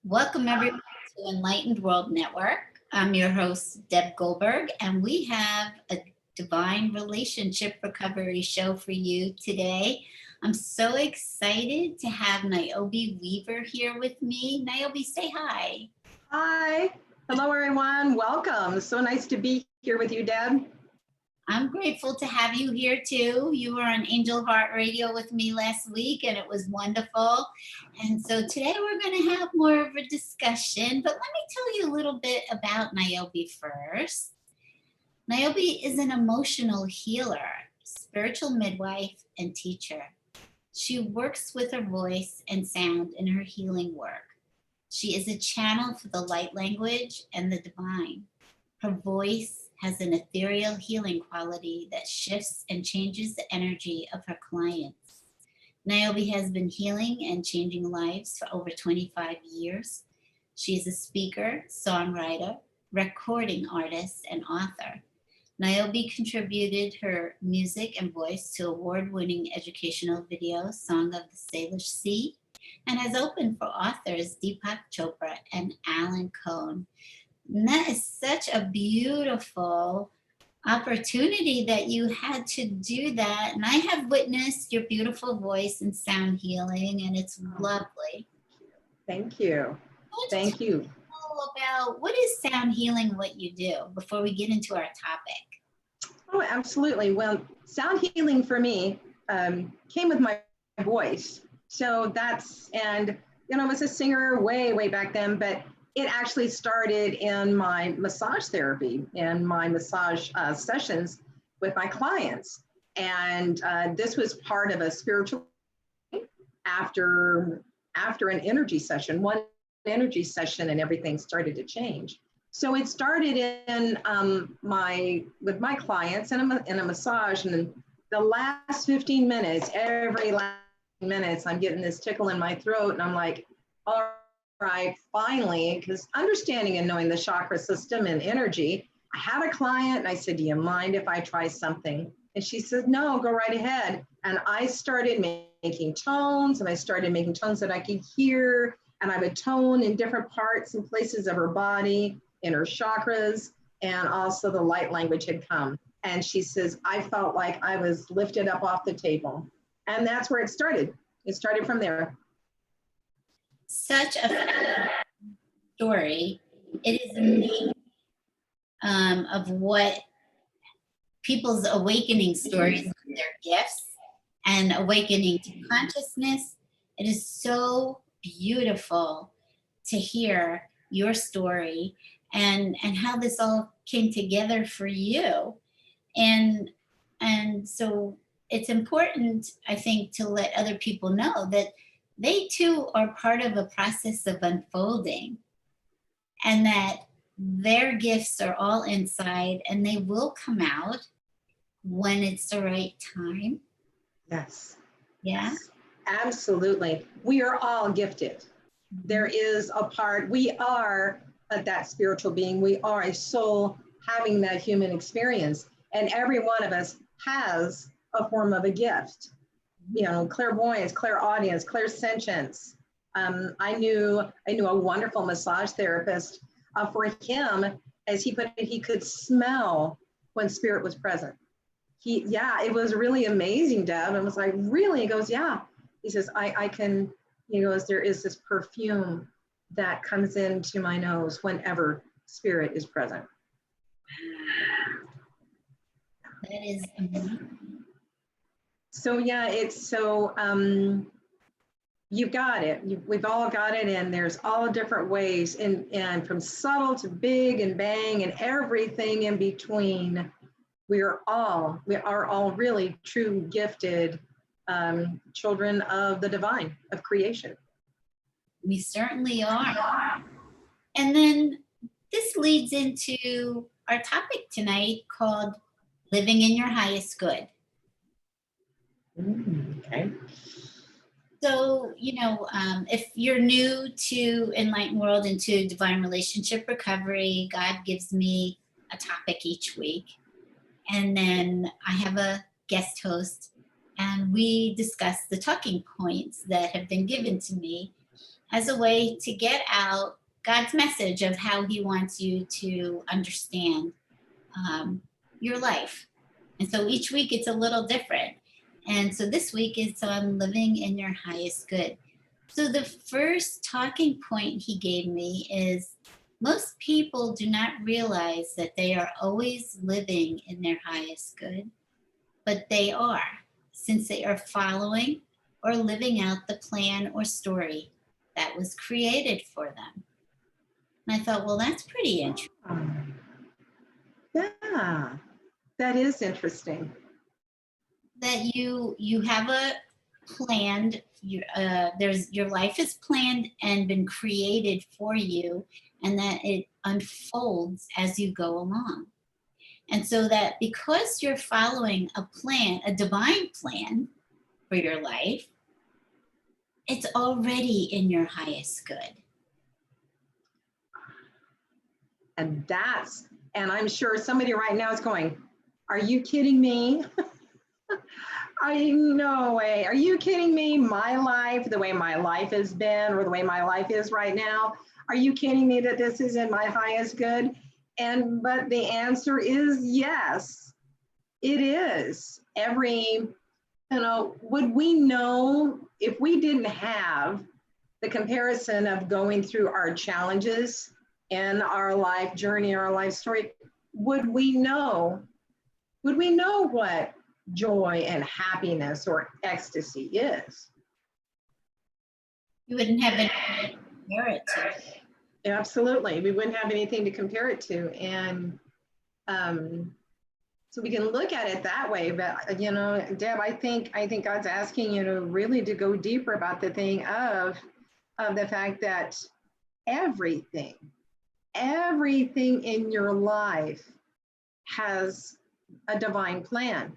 Welcome everyone to Enlightened World Network. I'm your host, Deb Goldberg, and we have a divine relationship recovery show for you today. I'm so excited to have Niobe Weaver here with me. Niobe, say hi. Hi. Hello, everyone. Welcome. So nice to be here with you, Deb. I'm grateful to have you here too. You were on Angel Heart Radio with me last week and it was wonderful. And so today we're going to have more of a discussion, but let me tell you a little bit about Niobe first. Niobe is an emotional healer, spiritual midwife, and teacher. She works with her voice and sound in her healing work. She is a channel for the light language and the divine. Her voice has an ethereal healing quality that shifts and changes the energy of her clients. Niobe has been healing and changing lives for over 25 years. She is a speaker, songwriter, recording artist, and author. Niobe contributed her music and voice to award-winning educational video, Song of the Salish Sea, and has opened for authors Deepak Chopra and Alan Cohn. And that is such a beautiful opportunity that you had to do that. And I have witnessed your beautiful voice and sound healing, and it's lovely. Thank you. Thank you. About what is sound healing, what you do, before we get into our topic? Oh, absolutely. Well, sound healing for me came with my voice. So and I was a singer way back then, but it actually started in my massage therapy and my massage sessions with my clients. And this was part of a spiritual after an energy session, one energy session, and everything started to change. So it started in with my clients in a massage, and the last 15 minutes, every last minutes, I'm getting this tickle in my throat, and I'm like, all right, finally, because understanding and knowing the chakra system and energy, I had a client and I said, do you mind if I try something? And she said, no, go right ahead. And I started making tones, and I started making tones that I could hear, and I would tone in different parts and places of her body, in her chakras, and also the light language had come. And she says, I felt like I was lifted up off the table. And that's where it started. It started from there. Such a story. It is amazing of what people's awakening stories of their gifts and awakening to consciousness. It is so beautiful to hear your story and how this all came together for you. And so it's important, I think, to let other people know that they too are part of a process of unfolding, and that their gifts are all inside and they will come out when it's the right time. Yes. Yeah. Yes. Absolutely. We are all gifted. There is a part, we are that spiritual being. We are a soul having that human experience. And every one of us has a form of a gift. You know, clairvoyance, clairaudience, clairsentience. I knew a wonderful massage therapist. For him, as he put it, he could smell when spirit was present. It was really amazing, Deb. And was like, really? He goes, yeah. He says, I can, he goes, there is this perfume that comes into my nose whenever spirit is present. That is amazing. So yeah, it's so, you've got it. We've all got it, and there's all different ways, and from subtle to big and bang and everything in between. We are all really true gifted children of the divine, of creation. We certainly are. And then this leads into our topic tonight called Living in Your Highest Good. Okay. So, if you're new to Enlightened World and to Divine Relationship Recovery, God gives me a topic each week. And then I have a guest host, and we discuss the talking points that have been given to me. as a way to get out God's message of how he wants you to understand your life. And so each week it's a little different. And so this week it's on living in your highest good. So the first talking point he gave me is most people do not realize that they are always living in their highest good, but they are, since they are following or living out the plan or story that was created for them. And I thought, well, that's pretty interesting. Yeah, that is interesting. That you have a planned, your life is planned and been created for you, and that it unfolds as you go along. And so that because you're following a plan, a divine plan for your life, it's already in your highest good. And I'm sure somebody right now is going, are you kidding me? No way. Are you kidding me? My life, the way my life has been, or the way my life is right now, are you kidding me that this is in my highest good? But the answer is yes, it is. Would we know if we didn't have the comparison of going through our challenges in our life journey, our life story, would we know what joy and happiness or ecstasy is? You wouldn't have anything to compare it to. Absolutely, we wouldn't have anything to compare it to. And so we can look at it that way. But Deb, I think God's asking you to really to go deeper about the thing of the fact that everything in your life has a divine plan.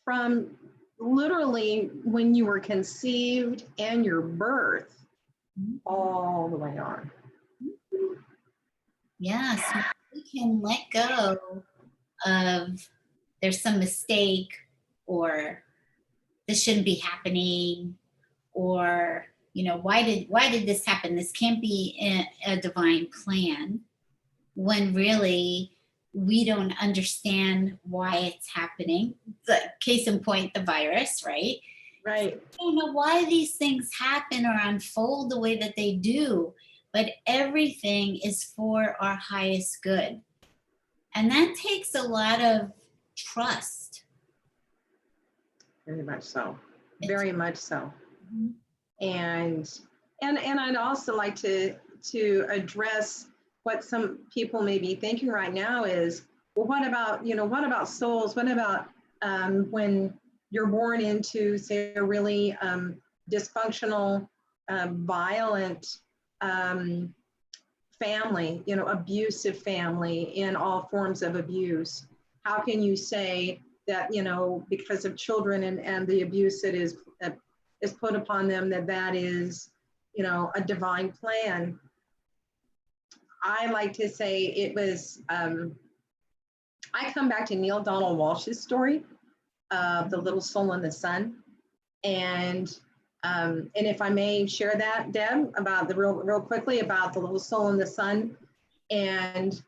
From literally when you were conceived and your birth, all the way on. Yeah, so we can let go of there's some mistake, or this shouldn't be happening, or why did this happen? This can't be a divine plan, when really we don't understand why it's happening. The case in point, the virus, right? Right. I don't know why these things happen or unfold the way that they do, but everything is for our highest good. And that takes a lot of trust. Very much so. Very much so. Mm-hmm. And I'd also like to address what some people may be thinking right now is, well, what about souls? What about when you're born into, say, a really dysfunctional, violent family, abusive family in all forms of abuse? How can you say that, because of children and the abuse that is put upon them, that is, a divine plan? I like to say it was, I come back to Neil Donald Walsh's story of the little soul in the sun. And if I may share that, Deb, about real quickly about the little soul in the sun. And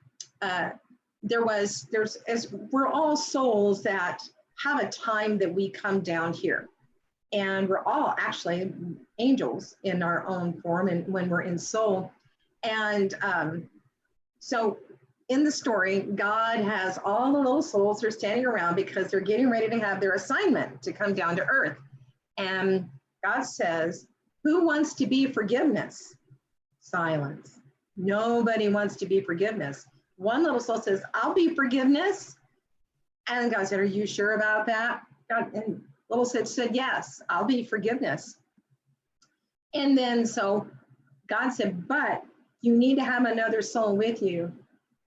we're all souls that have a time that we come down here. And we're all actually angels in our own form, and when we're in soul. And so in the story, God has all the little souls that are standing around because they're getting ready to have their assignment to come down to earth. And God says, who wants to be forgiveness? Silence. Nobody wants to be forgiveness. One little soul says, I'll be forgiveness. And God said, are you sure about that? And little said, yes, I'll be forgiveness. And then so God said, but you need to have another soul with you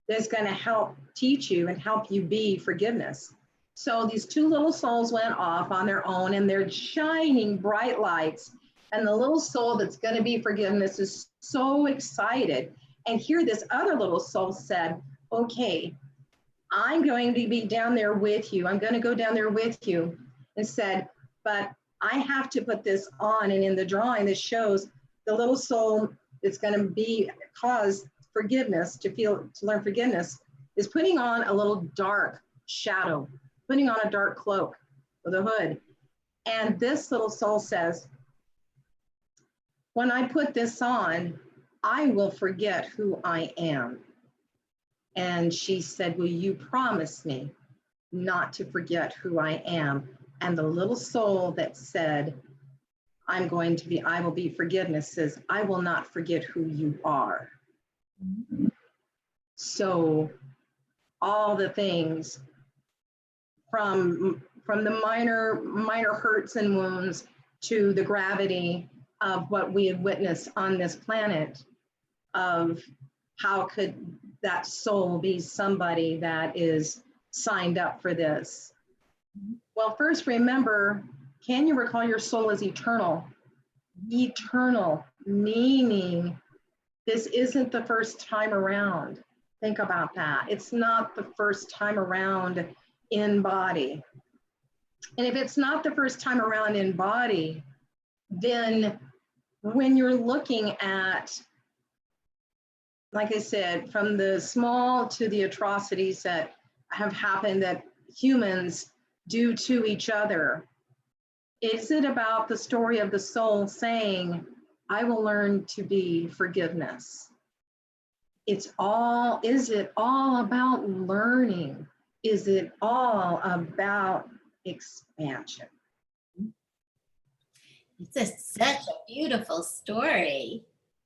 that's going to help teach you and help you be forgiveness. So these two little souls went off on their own, and they're shining bright lights. And the little soul that's going to be forgiveness is so excited. And here this other little soul said, okay, I'm going to be down there with you. I'm going to go down there with you. And said, but I have to put this on. And in the drawing, this shows the little soul that's going to be cause forgiveness, to learn forgiveness, is putting on a little dark shadow, putting on a dark cloak with a hood. And this little soul says, when I put this on, I will forget who I am. And she said, will you promise me not to forget who I am? And the little soul that said, I will be forgiveness, says, I will not forget who you are. So all the things from the minor hurts and wounds to the gravity of what we have witnessed on this planet, of how could that soul be somebody that is signed up for this? Well, first remember, can you recall your soul is eternal? Eternal, meaning this isn't the first time around. Think about that. It's not the first time around in body. And if it's not the first time around in body, then when you're looking at, like I said, from the small to the atrocities that have happened that humans do to each other, is it about the story of the soul saying, I will learn to be forgiveness? Is it all about learning? Is it all about expansion? It's such a beautiful story.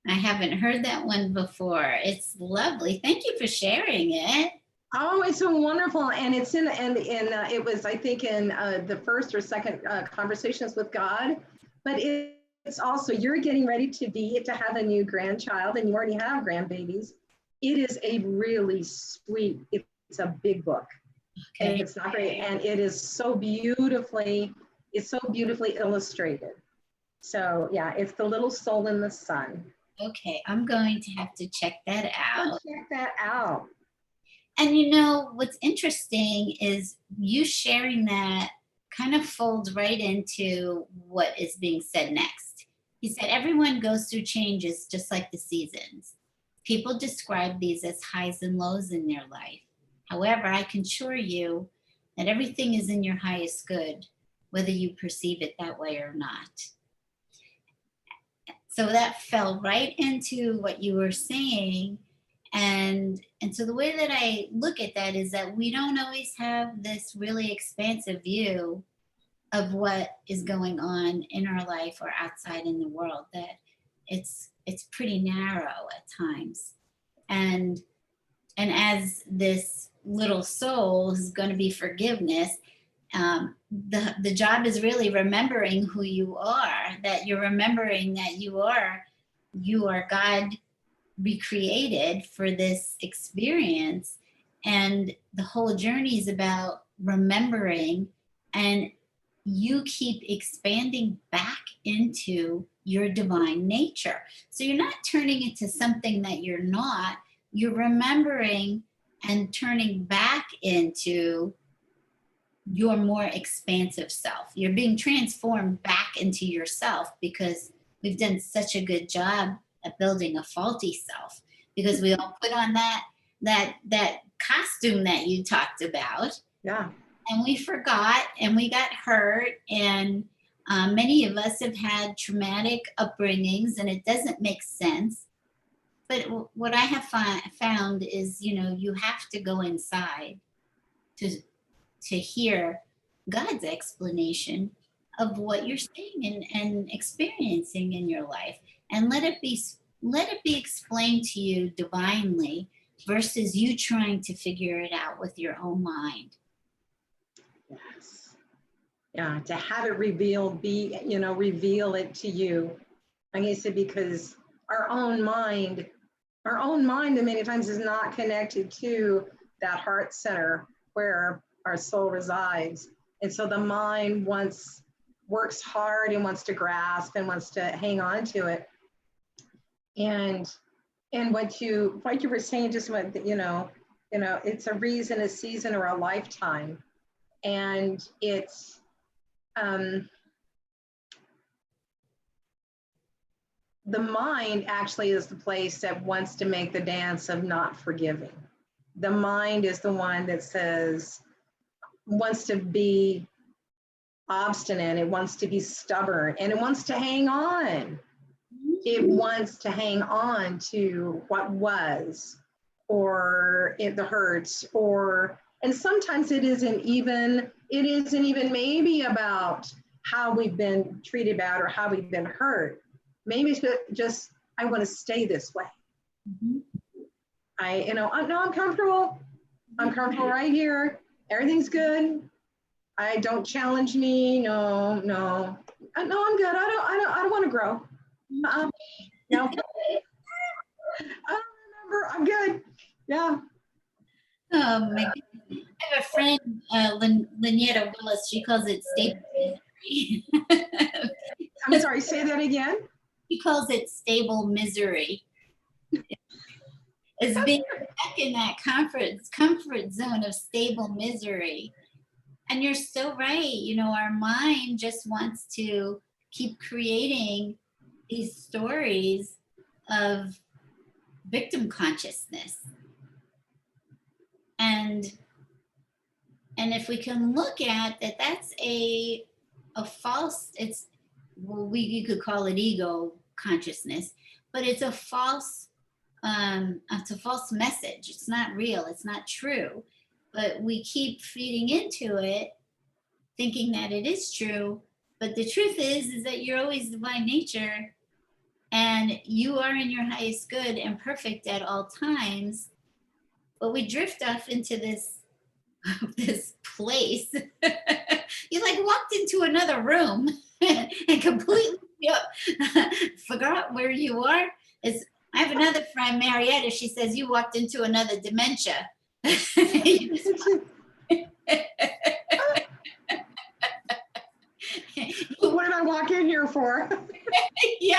I haven't heard that one before. It's lovely. Thank you for sharing it. Oh, it's so wonderful. And it's it was, I think, in the first or second Conversations with God, but it's also, you're getting ready to have a new grandchild, and you already have grandbabies. It is a really sweet, it's a big book. Okay. And it's not great. And it is so beautifully illustrated. So yeah, it's The Little Soul in the Sun. Okay, I'm going to have to check that out. Check that out. And you know, what's interesting is you sharing that kind of folds right into what is being said next. He said, everyone goes through changes just like the seasons. People describe these as highs and lows in their life. However, I can assure you that everything is in your highest good, whether you perceive it that way or not. So that fell right into what you were saying. And so the way that I look at that is that we don't always have this really expansive view of what is going on in our life or outside in the world, that it's pretty narrow at times. And as this little soul is going to be forgiveness, the job is really remembering who you are, that you're remembering that you are God recreated for this experience. And the whole journey is about remembering, and you keep expanding back into your divine nature. So you're not turning into something that you're not, you're remembering and turning back into your more expansive self. You're being transformed back into yourself, because we've done such a good job at building a faulty self, because we all put on that costume that you talked about. Yeah. And we forgot, and we got hurt, and many of us have had traumatic upbringings, and it doesn't make sense. But what I have found is, you have to go inside to hear God's explanation of what you're seeing and experiencing in your life, and let it be explained to you divinely, versus you trying to figure it out with your own mind. Yes. Yeah, to have it revealed, reveal it to you. Like I said, because our own mind many times is not connected to that heart center where our soul resides. And so the mind works hard and wants to grasp and wants to hang on to it. And what you were saying, just what, it's a reason, a season, or a lifetime. And it's the mind actually is the place that wants to make the dance of not forgiving. The mind is the one that says, wants to be obstinate, it wants to be stubborn, and it wants to hang on. It wants to hang on to what was, or the hurts, and sometimes it isn't even maybe about how we've been treated bad or how we've been hurt. Maybe it's just, I want to stay this way. I'm comfortable. I'm comfortable right here. Everything's good. I don't challenge me. No, I'm good. I don't want to grow. No. I don't remember. I'm good. Yeah. Oh my goodness. I have a friend, Lynetta Willis. She calls it stable misery. I'm sorry. Say that again. She calls it stable misery. It's being back in that comfort zone of stable misery. And you're so right. Our mind just wants to keep creating these stories of victim consciousness. And if we can look at that, that's a false, you could call it ego consciousness, but it's a false message. It's not real. It's not true. But we keep feeding into it, thinking that it is true. But the truth is that you're always divine nature, and you are in your highest good and perfect at all times. But we drift off into this place. You like walked into another room and completely forgot where you are. I have another friend, Marietta. She says you walked into another dementia. What did I walk in here for? Yeah,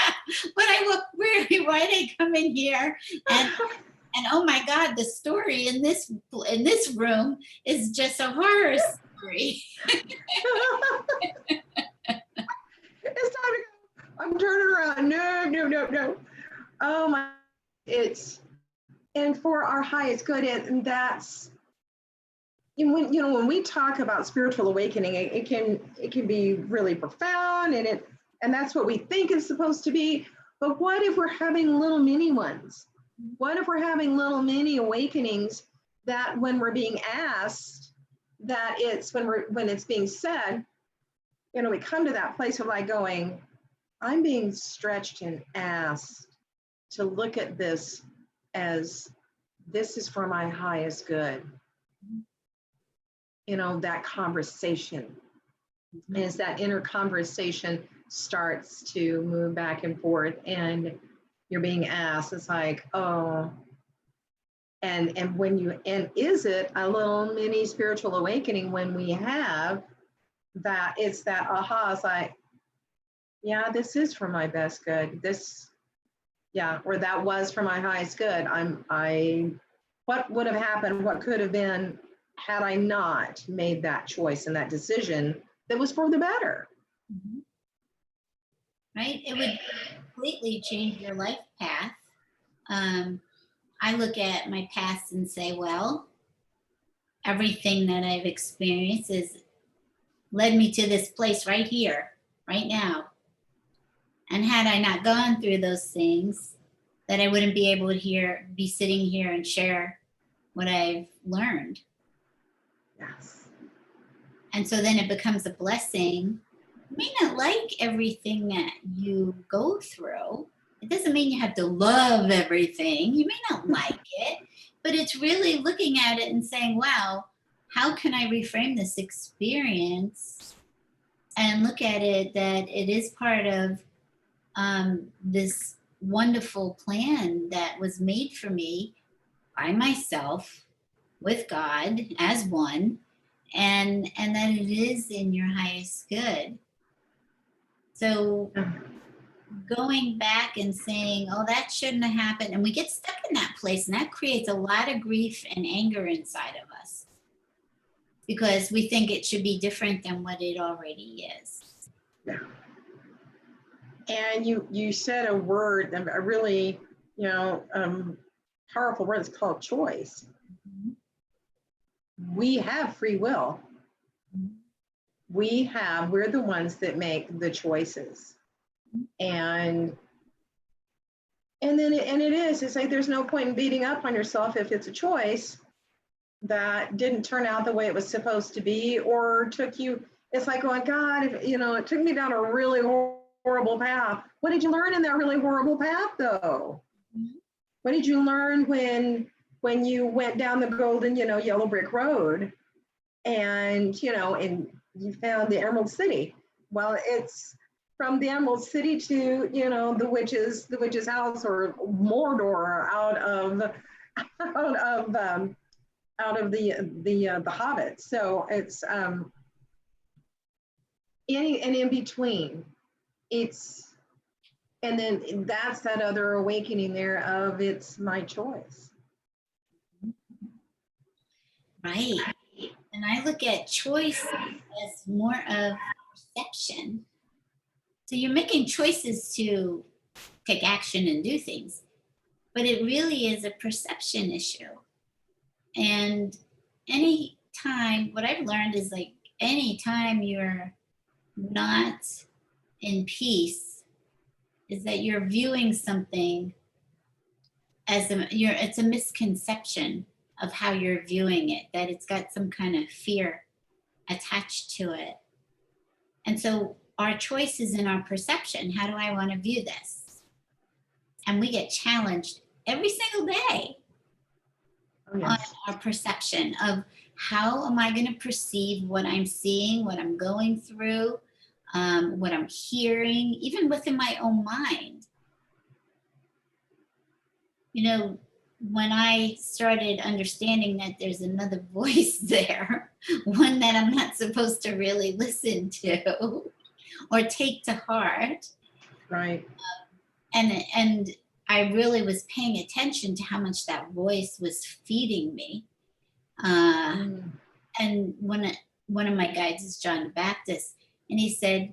why did I come in here? And oh my God, the story in this room is just a horror story. It's time to go. I'm turning around. No. Oh my, and for our highest good, and that's, when we talk about spiritual awakening, it can be really profound, and that's what we think it's supposed to be. But what if we're having little mini ones? What if we're having little mini awakenings that when we're being asked, that it's when it's being said, we come to that place of like going, I'm being stretched and asked to look at this as this is for my highest good. That conversation, as that inner conversation starts to move back and forth, and you're being asked, it's like, oh, and is it a little mini spiritual awakening when we have that? It's that aha, it's like, yeah, this is for my best good. Or that was for my highest good. What would have happened, what could have been had I not made that choice and that decision that was for the better. Right? It would completely change your life path. I look at my past and say, well, everything that I've experienced has led me to this place right here, right now. And had I not gone through those things, that I wouldn't be able to be sitting here and share what I've learned. Yes. And so then it becomes a blessing. You may not like everything that you go through. It doesn't mean you have to love everything. You may not like it, but it's really looking at it and saying, wow, how can I reframe this experience and look at it that it is part of this wonderful plan that was made for me by myself, with God as one, and that it is in your highest good. So going back and saying, oh, that shouldn't have happened, and we get stuck in that place, and that creates a lot of grief and anger inside of us because we think it should be different than what it already is. Yeah. And you said a word, a really, powerful word. It's called choice. We have free will. We're the ones that make the choices. And it's like, there's no point in beating up on yourself if it's a choice that didn't turn out the way it was supposed to be, or took you, it's like going, God, if, it took me down a really horrible path. What did you learn in that really horrible path though? What did you learn when you went down the golden, yellow brick road and, and you found the Emerald City? Well, it's from the Emerald City to, the witch's house, or Mordor, out of the Hobbit. So it's in between. And then that's that other awakening there of, it's my choice. Right. And I look at choice as more of perception. So you're making choices to take action and do things, but it really is a perception issue. And what I've learned is, like, anytime you're not in peace, is that you're viewing something as it's a misconception of how you're viewing it, that it's got some kind of fear attached to it. And so our choice is in our perception. How do I want to view this? And we get challenged every single day on our perception of, how am I going to perceive what I'm seeing, what I'm going through, what I'm hearing, even within my own mind. When I started understanding that there's another voice there, one that I'm not supposed to really listen to or take to heart. Right. And I really was paying attention to how much that voice was feeding me. And one of my guides is John the Baptist, and he said,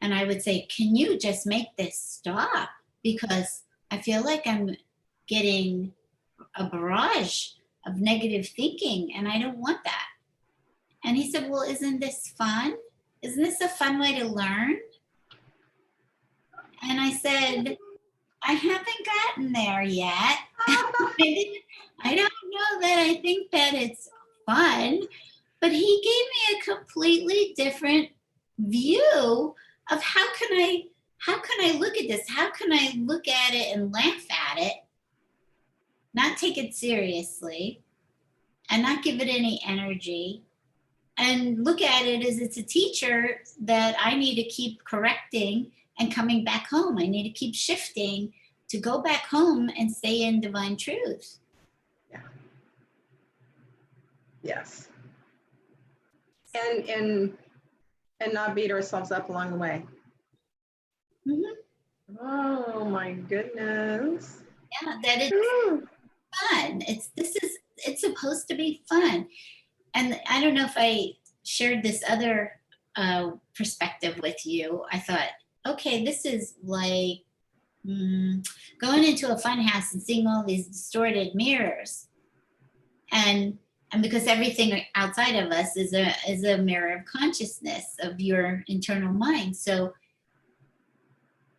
and I would say, can you just make this stop? Because I feel like I'm getting a barrage of negative thinking, and I don't want that. And he said, well, isn't this fun? Isn't this a fun way to learn? And I said, I haven't gotten there yet. I don't know that I think that it's fun, but he gave me a completely different view of how can I look at this? How can I look at it and laugh at it, not take it seriously, and not give it any energy, and look at it as it's a teacher that I need to keep correcting and coming back home. I need to keep shifting to go back home and stay in divine truth. Yeah. Yes. And not beat ourselves up along the way. Mm-hmm. Oh my goodness. Yeah, that it's fun. It's supposed to be fun. And I don't know if I shared this other perspective with you. I thought, okay, this is like going into a fun house and seeing all these distorted mirrors. And because everything outside of us is a mirror of consciousness of your internal mind. So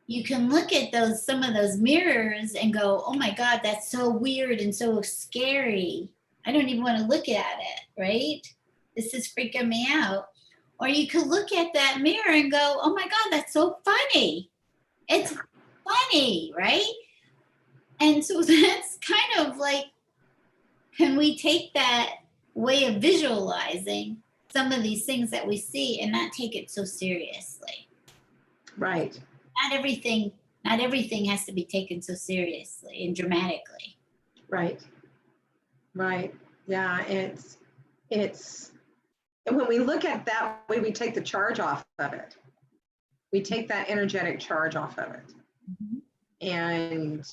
you can look at some of those mirrors and go, oh my God, that's so weird and so scary. I don't even want to look at it, right? This is freaking me out. Or you could look at that mirror and go, oh my God, that's so funny. It's funny, right? And so that's kind of like, can we take that way of visualizing some of these things that we see and not take it so seriously? Right. Not everything has to be taken so seriously and dramatically. Right. Yeah, it's and when we look at that way, we take the charge off of it. We take that energetic charge off of it. Mm-hmm. And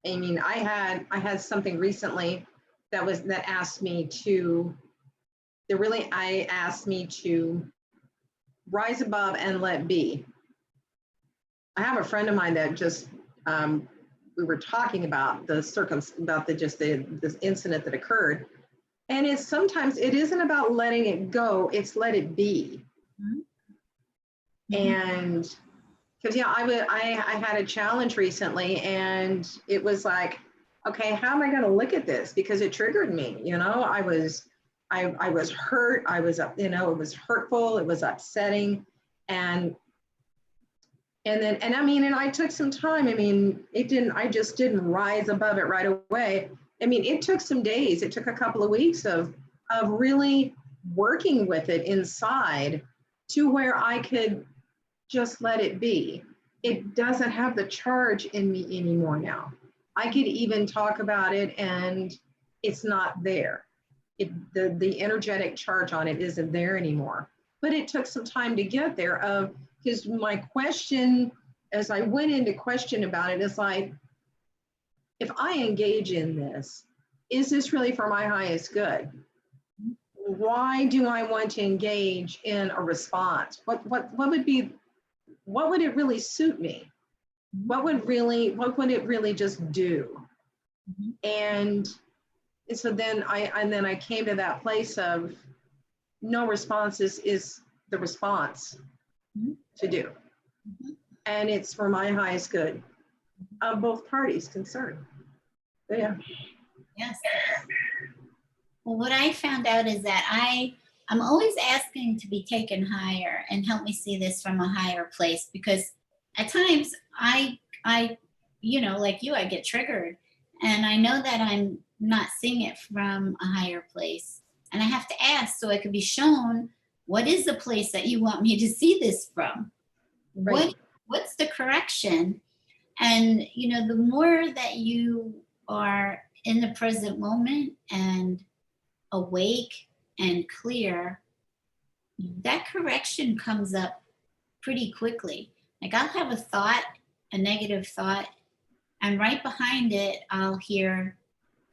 I mean, I had something recently that asked me to rise above and let be. I have a friend of mine that just, we were talking about this incident that occurred. And it's sometimes, it isn't about letting it go, it's let it be. Mm-hmm. And because, yeah, I had a challenge recently, and it was like, okay, how am I going to look at this? Because it triggered me, you know, I was hurt. I was, you know, it was hurtful. It was upsetting. And I mean, and I took some time. I mean, I just didn't rise above it right away. I mean, it took some days. It took a couple of weeks of really working with it inside to where I could just let it be. It doesn't have the charge in me anymore now. I could even talk about it and it's not there. The energetic charge on it isn't there anymore. But it took some time to get there, because my question, as I went into question about it, is like, if I engage in this, is this really for my highest good? Why do I want to engage in a response? What would it really suit me? What would it really just do? And so then I came to that place of no response is the response to do. And it's for my highest good of both parties concerned. So, yeah. Yes. Well, what I found out is that I'm always asking to be taken higher and help me see this from a higher place, because at times I you know, like you, I get triggered and I know that I'm not seeing it from a higher place. And I have to ask so I could be shown, what is the place that you want me to see this from? Right. What's the correction? And, you know, the more that you are in the present moment and awake and clear, that correction comes up pretty quickly. Like I'll have a thought, a negative thought, and right behind it, I'll hear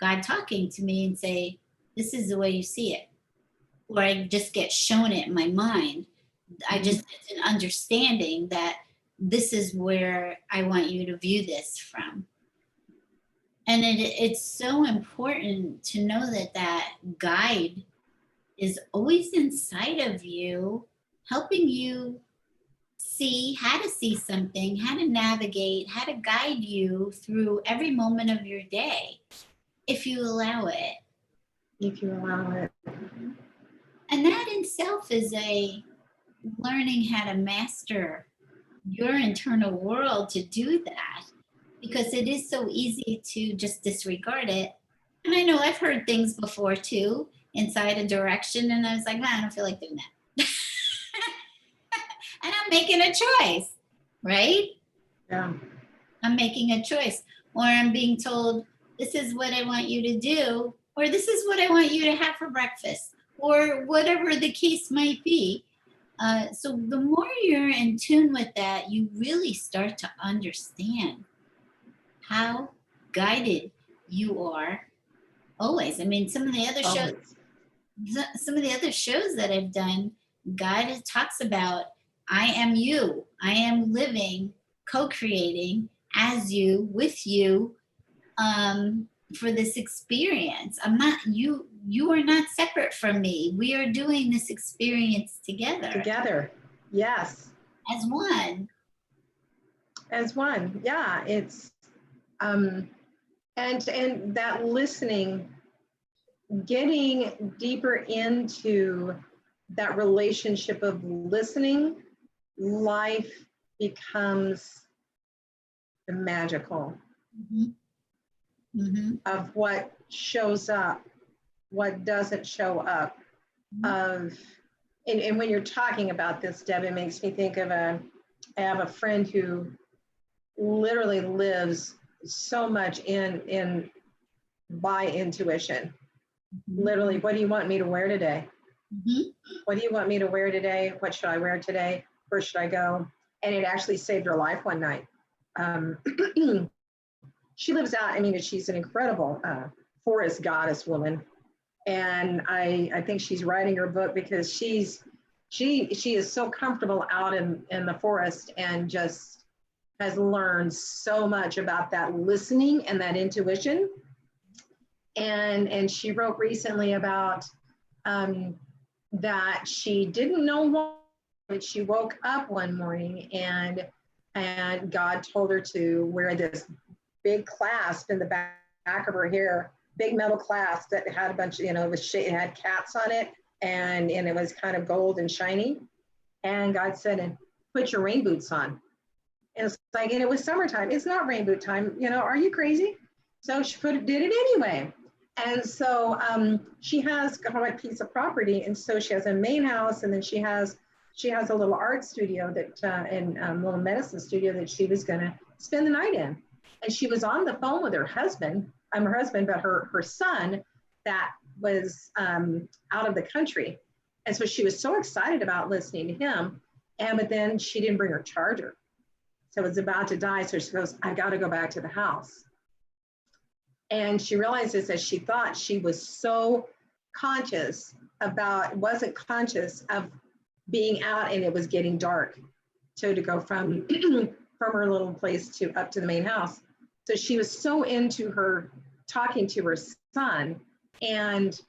God talking to me and say, this is the way you see it. Or I just get shown it in my mind. It's an understanding that this is where I want you to view this from. And it's so important to know that that guide is always inside of you, helping you see how to see something, how to navigate, how to guide you through every moment of your day, if you allow it. If you allow it. And that in itself is a learning how to master your internal world to do that, because it is so easy to just disregard it. And I know I've heard things before too, inside a direction, and I was like, man, I don't feel like doing that. And I'm making a choice, right? Yeah. I'm making a choice. Or I'm being told, this is what I want you to do, or this is what I want you to have for breakfast, or whatever the case might be. So the more you're in tune with that, you really start to understand how guided you are always. I mean, some of the other shows that I've done, God talks about, I am you. I am living, co-creating as you, with you, for this experience. I'm not you. You are not separate from me. We are doing this experience together. Together, yes. As one. As one, yeah. It's and that listening, getting deeper into that relationship of listening, life becomes the magical of what shows up, what doesn't show up. And when you're talking about this, Deb, it makes me think of I have a friend who literally lives so much by intuition. Literally, what do you want me to wear today? What do you want me to wear today? What should I wear today? Where should I go? And it actually saved her life one night. She lives out, I mean, she's an incredible forest goddess woman. And I think she's writing her book because she is so comfortable out in the forest and just has learned so much about that listening and that intuition. And she wrote recently about that she didn't know why, but she woke up one morning and God told her to wear this big clasp in the back of her hair, big metal clasp that had a bunch of, it had cats on it, and it was kind of gold and shiny. And God said, and put your rain boots on. And it's like, and it was summertime. It's not rain boot time. Are you crazy? So she did it anyway. And so she has a piece of property. And so she has a main house, and then she has a little art studio that, and a little medicine studio that she was going to spend the night in. And she was on the phone with her husband, but her son that was out of the country. And so she was so excited about listening to him. But then she didn't bring her charger. So it was about to die. So she goes, I got to go back to the house. And she realizes that she thought she was so wasn't conscious of being out, and it was getting dark. So to go from her little place up to the main house. So she was so into her talking to her son. And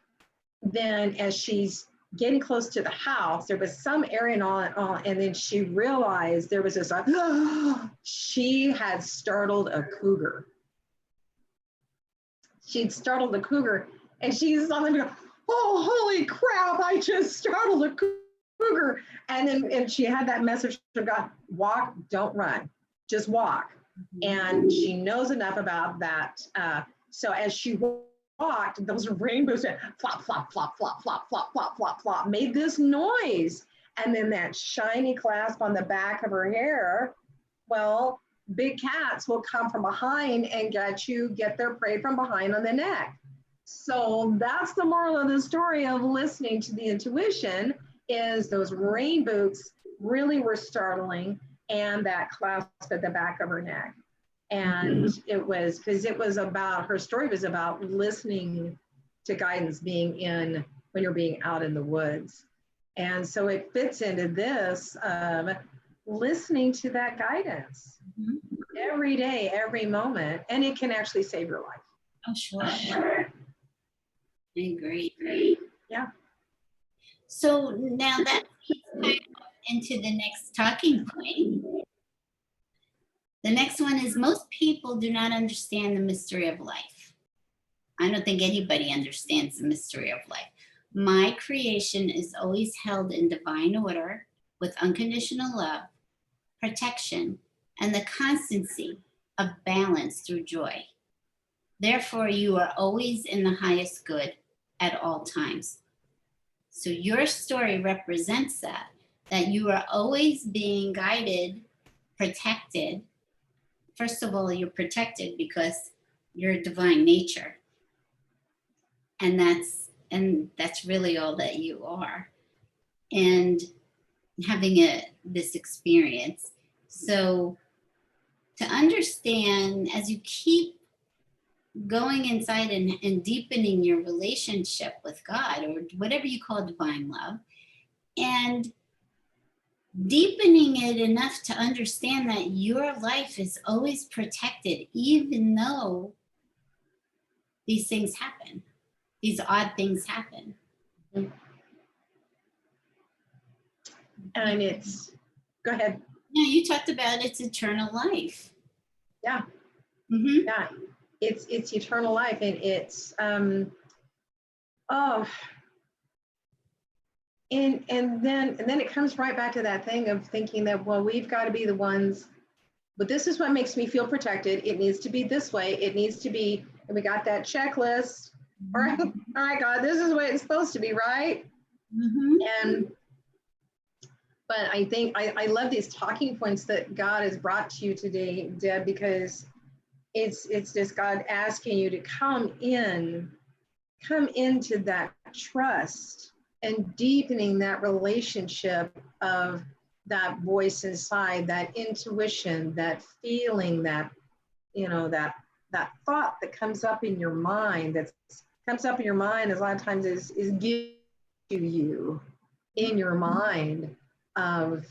then as she's getting close to the house, there was some area and then she realized there was this, she had startled a cougar. She'd startled a cougar, and she's on the, oh, holy crap, I just startled a cougar. And she had that message from God, walk, don't run, just walk. And she knows enough about that. So as she walked, those rainbows went flop, flop, flop, flop, flop, flop, flop, flop, flop, made this noise. And then that shiny clasp on the back of her hair, well, big cats will come from behind and get their prey from behind on the neck. So that's the moral of the story of listening to the intuition, is those rain boots really were startling, and that clasp at the back of her neck. And it was because her story was about listening to guidance when you're being out in the woods. And so it fits into this listening to that guidance every day, every moment, and it can actually save your life. Oh, sure. I agree. Yeah. So now that leads kind of into the next talking point. The next one is, most people do not understand the mystery of life. I don't think anybody understands the mystery of life. My creation is always held in divine order with unconditional love, protection, and the constancy of balance through joy. Therefore, you are always in the highest good at all times. So your story represents that you are always being guided, protected. First of all, you're protected because you're divine nature. And that's really all that you are. And having this experience. So to understand, as you keep going inside and deepening your relationship with God, or whatever you call divine love, and deepening it enough to understand that your life is always protected, even though these things happen, these odd things happen. And go ahead. No, you talked about it's eternal life. Yeah. Mm-hmm. Yeah. It's eternal life, and it's and then it comes right back to that thing of thinking that, well, we've got to be the ones, but this is what makes me feel protected. It needs to be this way. It needs to be, and we got that checklist. All right, God, this is the way it's supposed to be, right? Mm-hmm. But I think I love these talking points that God has brought to you today, Deb, because it's just God asking you to come into that trust and deepening that relationship of that voice inside, that intuition, that feeling, that thought that comes up in your mind, a lot of times is given to you in your mind of,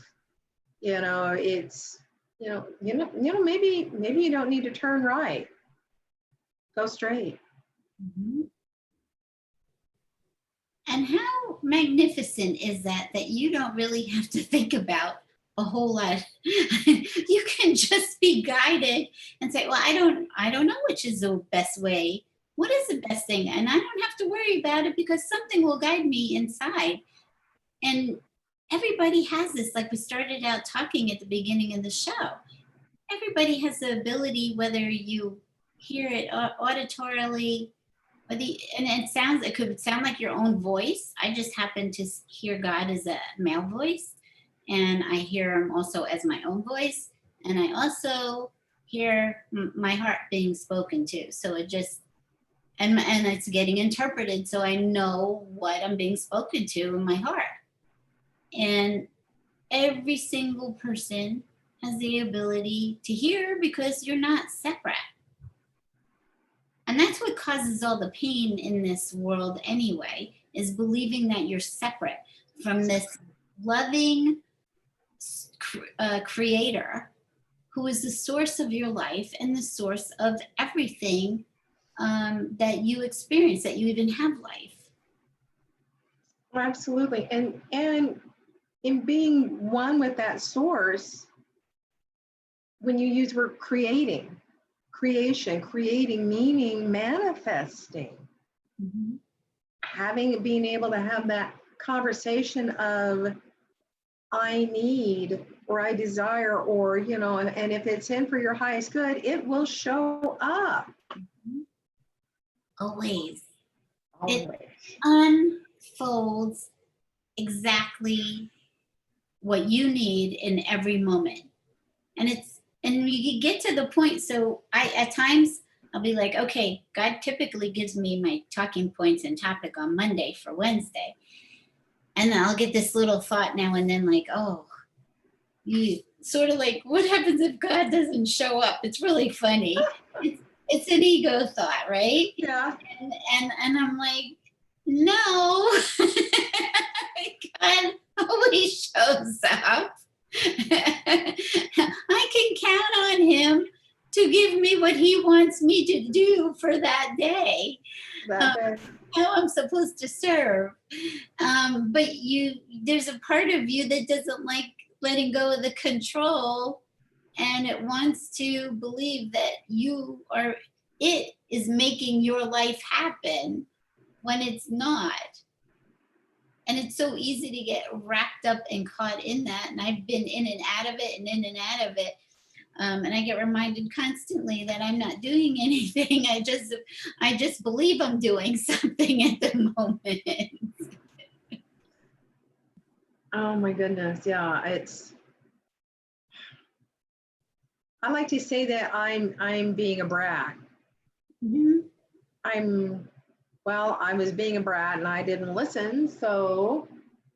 it's maybe you don't need to turn right. Go straight. Mhm. And how magnificent is that you don't really have to think about a whole lot. You can just be guided and say, well, I don't know which is the best way. What is the best thing? And I don't have to worry about it because something will guide me inside. And everybody has this, like we started out talking at the beginning of the show. Everybody has the ability, whether you hear it auditorily, and it could sound like your own voice. I just happen to hear God as a male voice, and I hear him also as my own voice, and I also hear my heart being spoken to. So it just, and it's getting interpreted, so I know what I'm being spoken to in my heart. And every single person has the ability to hear because you're not separate. And that's what causes all the pain in this world anyway, is believing that you're separate from this loving creator who is the source of your life and the source of everything that you experience, that you even have life. Absolutely. And in being one with that source, when you use the word creating, creation, creating, meaning manifesting, being able to have that conversation of I need or I desire, or, and if it's in for your highest good, it will show up. Always. Always. It unfolds exactly what you need in every moment. And you get to the point. So at times I'll be like, okay, God typically gives me my talking points and topic on Monday for Wednesday. And I'll get this little thought now and then, like, oh, you sort of like, what happens if God doesn't show up? It's really funny. It's an ego thought, right? Yeah. And I'm like, no, God always shows up. I can count on him to give me what he wants me to do for that day. How I'm supposed to serve. But there's a part of you that doesn't like letting go of the control, and it wants to believe that it is making your life happen when it's not. And it's so easy to get wrapped up and caught in that. And I've been in and out of it and in and out of it. And I get reminded constantly that I'm not doing anything. I just believe I'm doing something at the moment. Oh my goodness. Yeah. I like to say that I'm being a brat. Mm-hmm. I was being a brat and I didn't listen.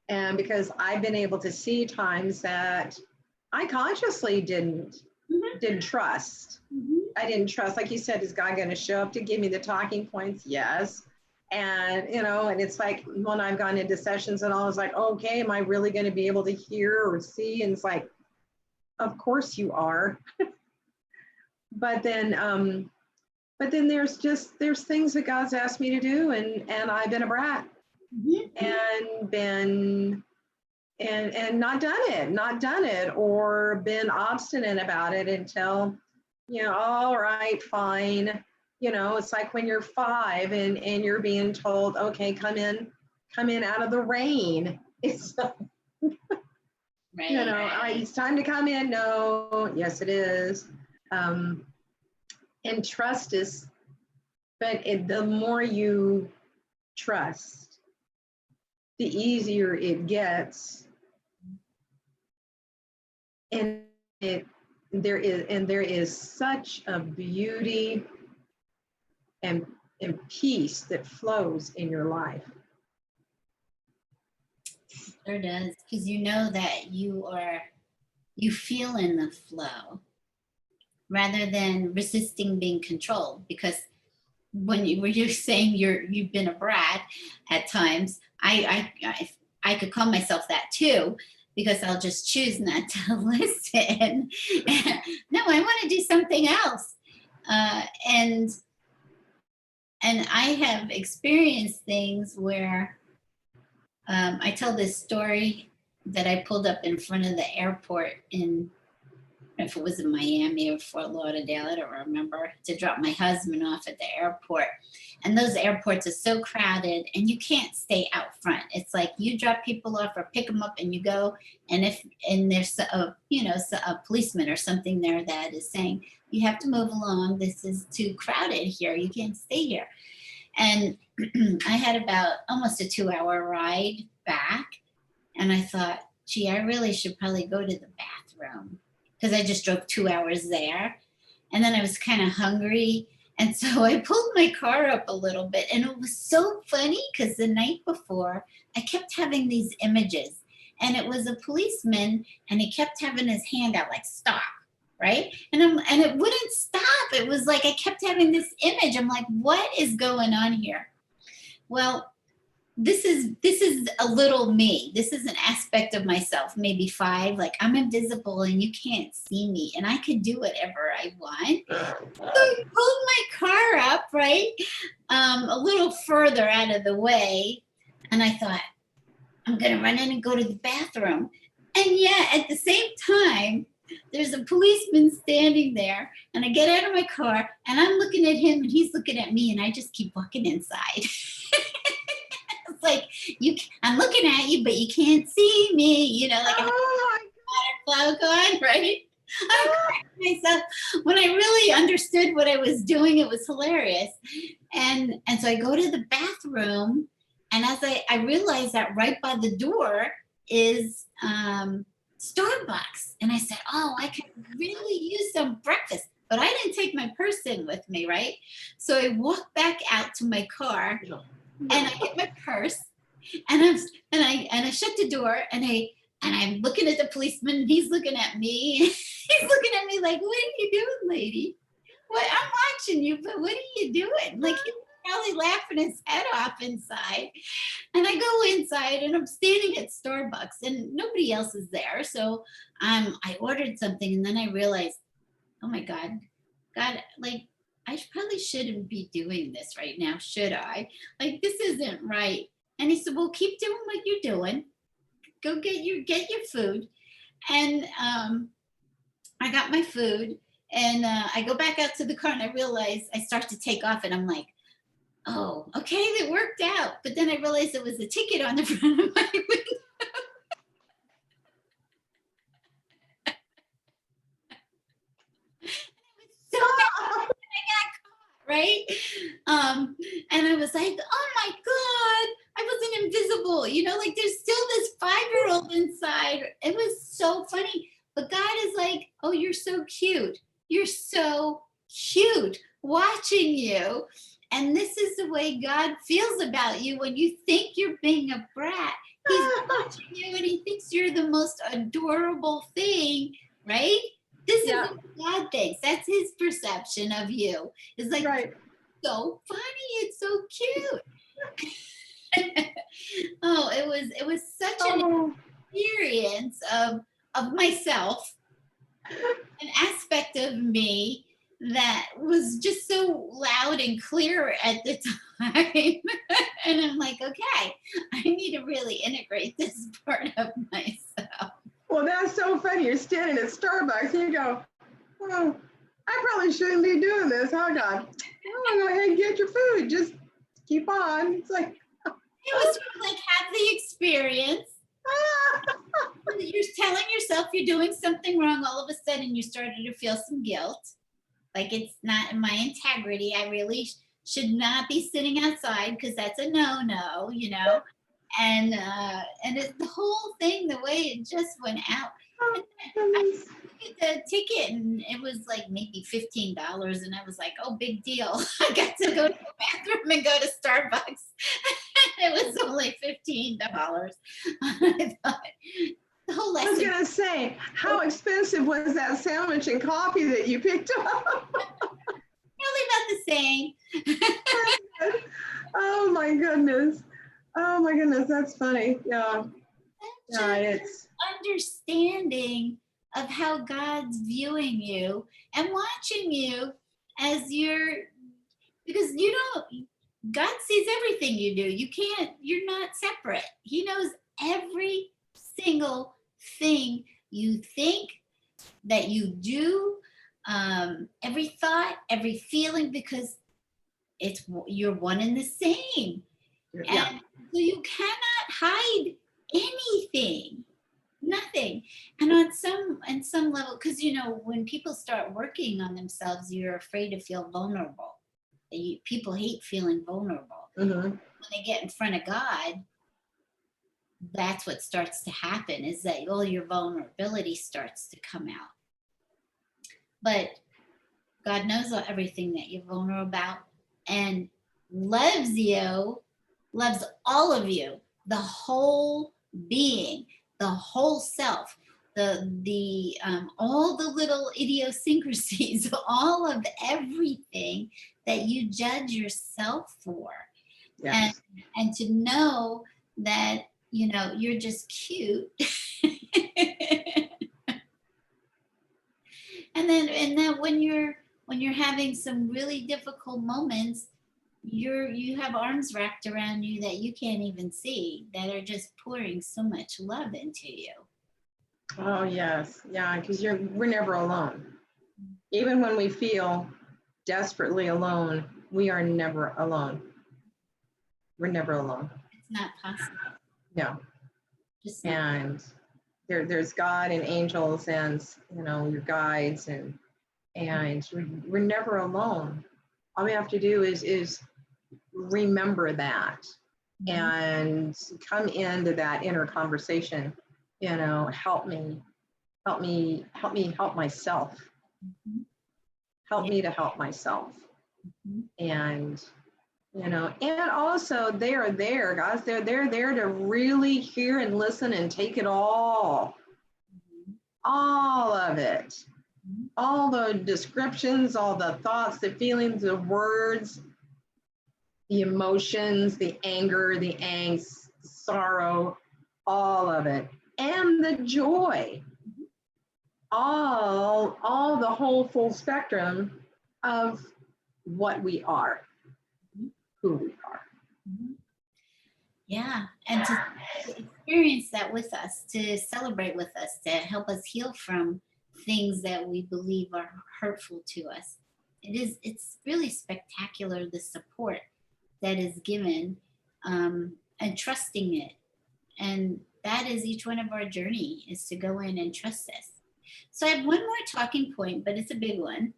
And because I've been able to see times that I consciously didn't trust. Mm-hmm. I didn't trust, like you said, is God going to show up to give me the talking points? Yes. And, and it's like when I've gone into sessions and I was like, okay, am I really going to be able to hear or see? And it's like, of course you are. But then there's things that God's asked me to do, and I've been a brat and not done it, or been obstinate about it until, all right, fine. It's like when you're 5 and you're being told, okay, come in out of the rain. It's right. It's time to come in. No, yes, it is. And trust is, but the more you trust, the easier it gets. And there is such a beauty and peace that flows in your life. Sure does, because you know that you feel in the flow rather than resisting being controlled. Because when you're saying you've been a brat at times, I could call myself that too. because I'll just choose not to listen. No, I want to do something else. And I have experienced things where I tell this story that I pulled up in front of the airport in, if it was in Miami or Fort Lauderdale, I don't remember, to drop my husband off at the airport. And those airports are so crowded and you can't stay out front. It's like you drop people off or pick them up and you go. And there's a, a policeman or something there that is saying, you have to move along. This is too crowded here. You can't stay here. And I had about almost a 2-hour ride back. And I thought, gee, I really should probably go to the bathroom, because I just drove 2 hours there. And then I was kind of hungry. And so I pulled my car up a little bit. And it was so funny because the night before, I kept having these images. And it was a policeman, and he kept having his hand out like, stop, right? And it wouldn't stop. It was like I kept having this image. I'm like, what is going on here? Well, this is a little me. This is an aspect of myself, maybe 5. Like, I'm invisible and you can't see me, and I could do whatever I want. So I pulled my car up, right, a little further out of the way, and I thought, I'm gonna run in and go to the bathroom. And yet, at the same time, there's a policeman standing there, and I get out of my car, and I'm looking at him, and he's looking at me, and I just keep walking inside. It's like, I'm looking at you, but you can't see me, like a water cloud on, right? I'm cracking myself. When I really understood what I was doing, it was hilarious. And so I go to the bathroom, and as I realized that right by the door is Starbucks. And I said, oh, I could really use some breakfast. But I didn't take my purse in with me, right? So I walked back out to my car, and I get my purse, and I shut the door, and I'm looking at the policeman, and he's looking at me. He's looking at me like, what are you doing, lady? What? I'm watching you, but what are you doing? Like, he's probably laughing his head off inside. And I go inside, and I'm standing at Starbucks, and nobody else is there. So I ordered something, and then I realized, oh my God, like, I probably shouldn't be doing this right now, should I? Like, this isn't right. And he said, well, keep doing what you're doing. Go get your food. And I got my food, and I go back out to the car, and I realize I start to take off, and I'm like, oh, okay, that worked out. But then I realized it was a ticket on the front of my window. So bad. Right? And I was like, oh my God, I wasn't invisible. Like, there's still this 5-year-old inside. It was so funny. But God is like, oh, you're so cute. You're so cute watching you. And this is the way God feels about you when you think you're being a brat. He's watching you, and he thinks you're the most adorable thing, right? This is what God thinks. That's his perception of you. It's like, right. So funny. It's so cute. Oh, it was such an experience of myself, an aspect of me that was just so loud and clear at the time. And I'm like, okay, I need to really integrate this part of myself. Well, that's so funny. You're standing at Starbucks and you go, oh, I probably shouldn't be doing this, huh, God? Oh, go ahead and get your food. Just keep on. It's like, it was like, have the experience. You're telling yourself you're doing something wrong. All of a sudden, you started to feel some guilt. Like, it's not in my integrity. I really should not be sitting outside because that's a no-no, And it's the whole thing, the way it just went out. I looked at the ticket, and it was like maybe $15, and I was like, oh, big deal. I got to go to the bathroom and go to Starbucks. It was only $15. I thought, the whole lesson. I was going to say, how expensive was that sandwich and coffee that you picked up? Probably about the same. Oh my goodness. Oh my goodness, that's funny. Yeah. Yeah, it's understanding of how God's viewing you and watching you as because you don't, God sees everything you do. You're not separate. He knows every single thing you think, that you do, every thought, every feeling, because you're one and the same. Yeah. And so you cannot hide anything, nothing. And on some level, because when people start working on themselves, you're afraid to feel vulnerable. People hate feeling vulnerable. Mm-hmm. When they get in front of God, that's what starts to happen, is that all your vulnerability starts to come out. But God knows everything that you're vulnerable about, and loves you, loves all of you, the whole being, the whole self, the all the little idiosyncrasies, all of everything that you judge yourself for. Yes. And to know that you're just cute. and then when you're having some really difficult moments, you have arms wrapped around you that you can't even see, that are just pouring so much love into you. Oh yes, yeah, because we're never alone. Even when we feel desperately alone, we are never alone. We're never alone. It's not possible. No. Just and there's God and angels and your guides and we're never alone. All we have to do is remember that and come into that inner conversation. Help me help myself. Help me to help myself. And and also they're there, guys. They're there to really hear and listen and take it all of it, all the descriptions, all the thoughts, the feelings, the words, the emotions, the anger, the angst, the sorrow, all of it, and the joy, all the whole full spectrum of what we are, who we are. Yeah, and to experience that with us, to celebrate with us, to help us heal from things that we believe are hurtful to us. It's really spectacular, the support that is given, and trusting it. And that is each one of our journey, is to go in and trust this. So I have one more talking point, but it's a big one.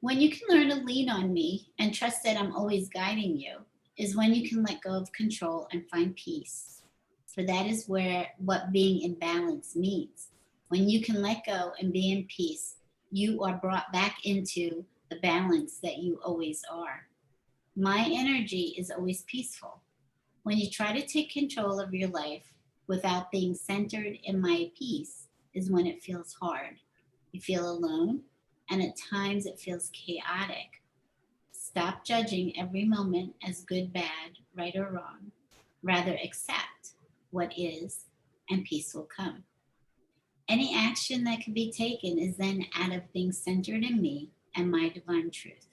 When you can learn to lean on me and trust that I'm always guiding you, is when you can let go of control and find peace. For that is what being in balance means. When you can let go and be in peace, you are brought back into the balance that you always are. My energy is always peaceful. When you try to take control of your life without being centered in my peace is when it feels hard. You feel alone, and at times it feels chaotic. Stop judging every moment as good, bad, right, or wrong. Rather accept what is, and peace will come. Any action that can be taken is then out of being centered in me and my divine truth.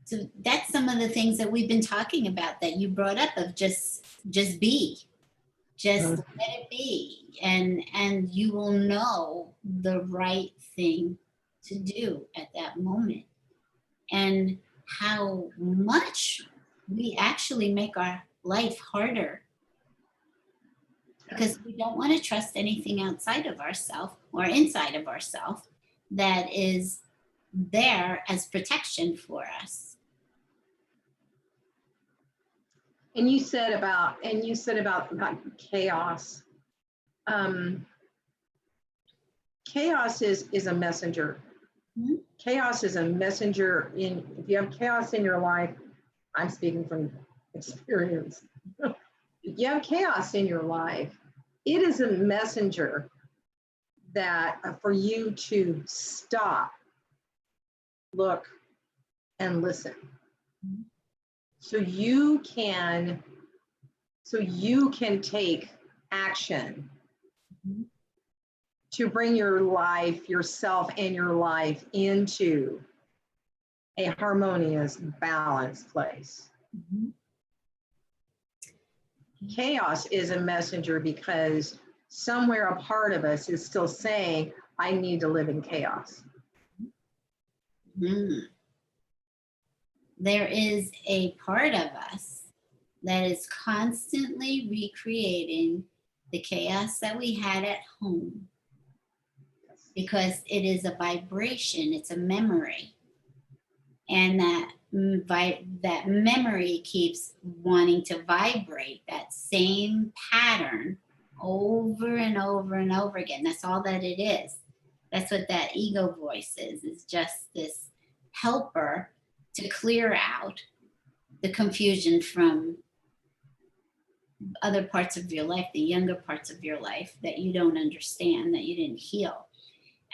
So that's some of the things that we've been talking about, that you brought up, of just be. Just let it be, and you will know the right thing to do at that moment. And how much we actually make our life harder, because we don't want to trust anything outside of ourselves or inside of ourselves that is there as protection for us. And you said about chaos. Chaos is a messenger. Mm-hmm. Chaos is a messenger. If you have chaos in your life, I'm speaking from experience. If you have chaos in your life, it is a messenger that for you to stop, look, and listen. So you can so you can take action to bring your life, yourself and your life into a harmonious, balanced place. Chaos is a messenger because somewhere a part of us is still saying, I need to live in chaos. There is a part of us that is constantly recreating the chaos that we had at home, because it is a vibration, it's a memory. And that memory keeps wanting to vibrate that same pattern over and over and over again. That's all that it is. That's what that ego voice is just this helper to clear out the confusion from other parts of your life, the younger parts of your life that you don't understand, that you didn't heal.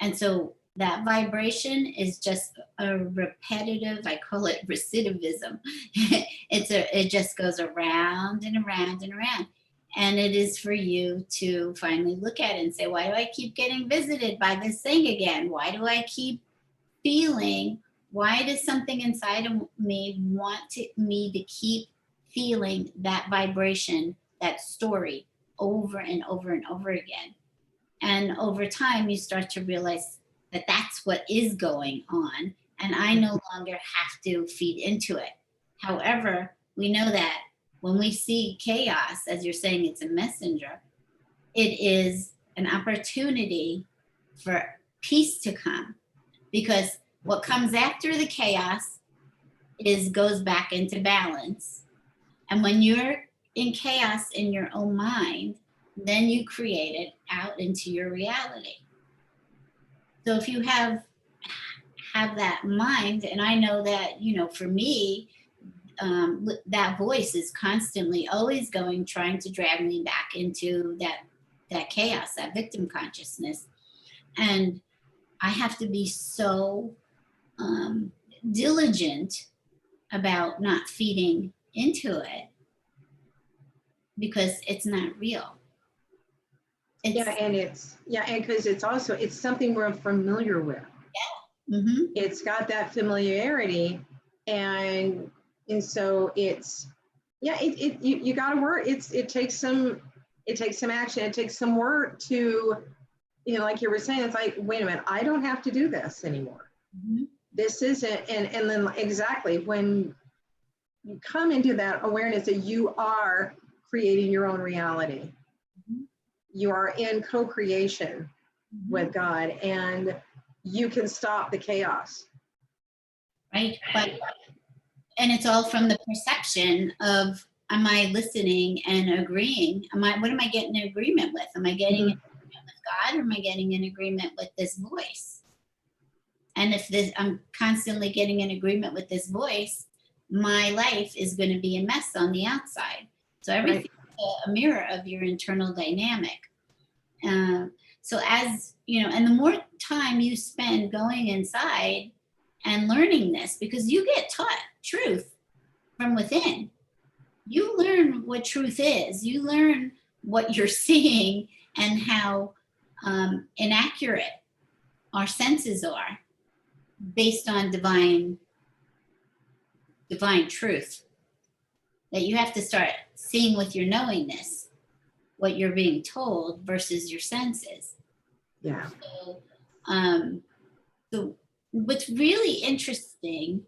And so that vibration is just a repetitive, I call it recidivism. It just goes around and around and around. And it is for you to finally look at it and say, why do I keep getting visited by this thing again? Why do I keep feeling? Why does something inside of me want me to keep feeling that vibration, that story over and over and over again? And over time, you start to realize that that's what is going on. And I no longer have to feed into it. However, we know that when we see chaos, as you're saying, it's a messenger, it is an opportunity for peace to come. Because what comes after the chaos goes back into balance. And when you're in chaos in your own mind, then you create it out into your reality. So if you have that mind, and I know that, for me, that voice is constantly always trying to drag me back into that chaos, that victim consciousness. And I have to be so diligent about not feeding into it, because it's not real. And because it's something we're familiar with. It's got that familiarity, and so it's you got to work. It takes some action. It takes some work to, like you were saying, it's like, wait a minute, I don't have to do this anymore. This isn't, and then exactly when you come into that awareness that you are creating your own reality. You are in co-creation with God, and you can stop the chaos. Right. And it's all from the perception of, am I listening and agreeing? What am I getting in agreement with? Am I getting in agreement with God, or am I getting in agreement with this voice? And if I'm constantly getting in agreement with this voice, my life is going to be a mess on the outside. So everything is a mirror of your internal dynamic. So as and the more time you spend going inside and learning this, because you get taught truth from within, you learn what truth is. You learn what you're seeing and how inaccurate our senses are based on divine truth. That you have to start seeing with your knowingness what you're being told versus your senses. Yeah. So what's really interesting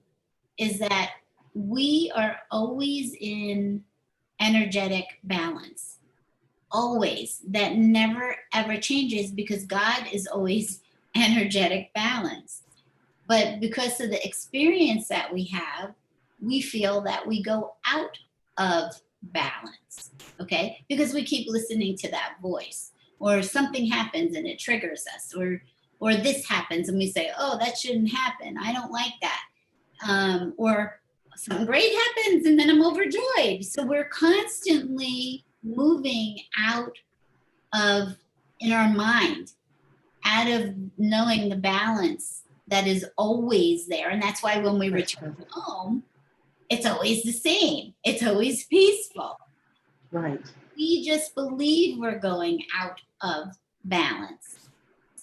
is that we are always in energetic balance. Always. That never ever changes, because God is always energetic balance. But because of the experience that we have, we feel that we go out of balance, okay? Because we keep listening to that voice, or something happens and it triggers us, or this happens and we say, oh, that shouldn't happen. I don't like that. Or something great happens and then I'm overjoyed. So we're constantly moving out of, in our mind, out of knowing the balance that is always there. And that's why when we return home, it's always the same. It's always peaceful. Right. We just believe we're going out of balance.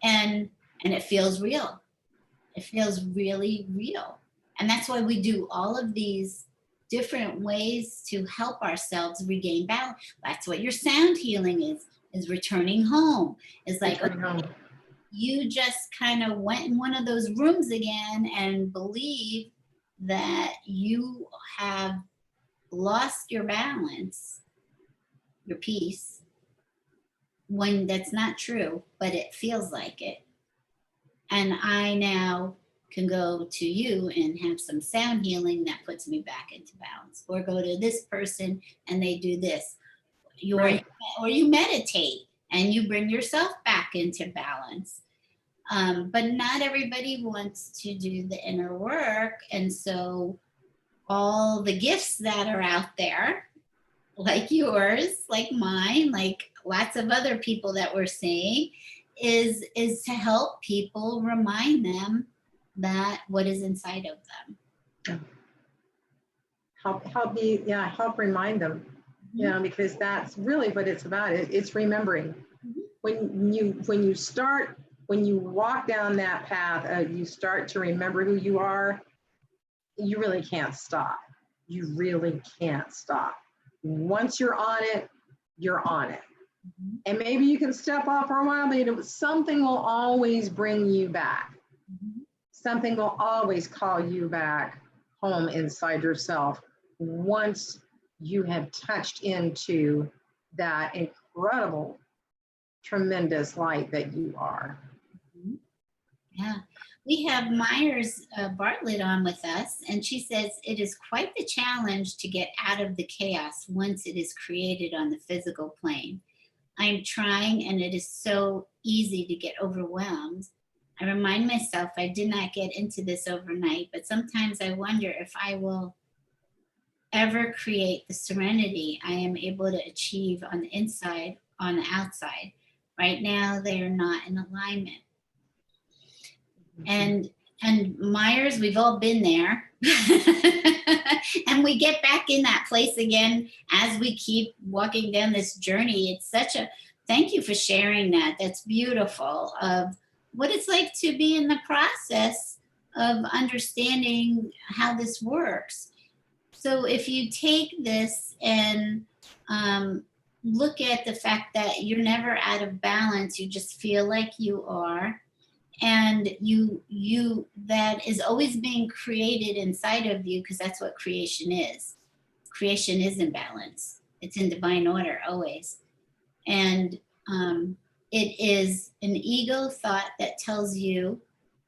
And it feels real. It feels really real. And that's why we do all of these different ways to help ourselves regain balance. That's what your sound healing is returning home. It's like, Returning home. you just kind of went in one of those rooms again and believe that you have lost your balance, your peace, when that's not true, but it feels like it. And I now can go to you and have some sound healing that puts me back into balance, or go to this person and they do this. Right. Or you meditate and you bring yourself back into balance. But not everybody wants to do the inner work. And so all the gifts that are out there, like yours, like mine, like lots of other people that we're seeing, is to help people, remind them that what is inside of them. Help remind them, because that's really what it's about. It's remembering. Mm-hmm. When you walk down that path, you start to remember who you are, you really can't stop. You really can't stop. Once you're on it, you're on it. Mm-hmm. And maybe you can step off for a while, but something will always bring you back. Mm-hmm. Something will always call you back home inside yourself once you have touched into that incredible, tremendous light that you are. Mm-hmm. Yeah. We have Myers Bartlett on with us, and she says it is quite the challenge to get out of the chaos once it is created on the physical plane. I'm trying, and it is so easy to get overwhelmed. I remind myself I did not get into this overnight, but sometimes I wonder if I will ever create the serenity I am able to achieve on the inside, on the outside. Right now, they are not in alignment. And Myers, we've all been there. And we get back in that place again as we keep walking down this journey. It's such a thank you for sharing that. That's beautiful, of what it's like to be in the process of understanding how this works. So if you take this and look at the fact that you're never out of balance, you just feel like you are, and you that is always being created inside of you, because that's what creation is. Creation is in balance. It's in divine order always. And it is an ego thought that tells you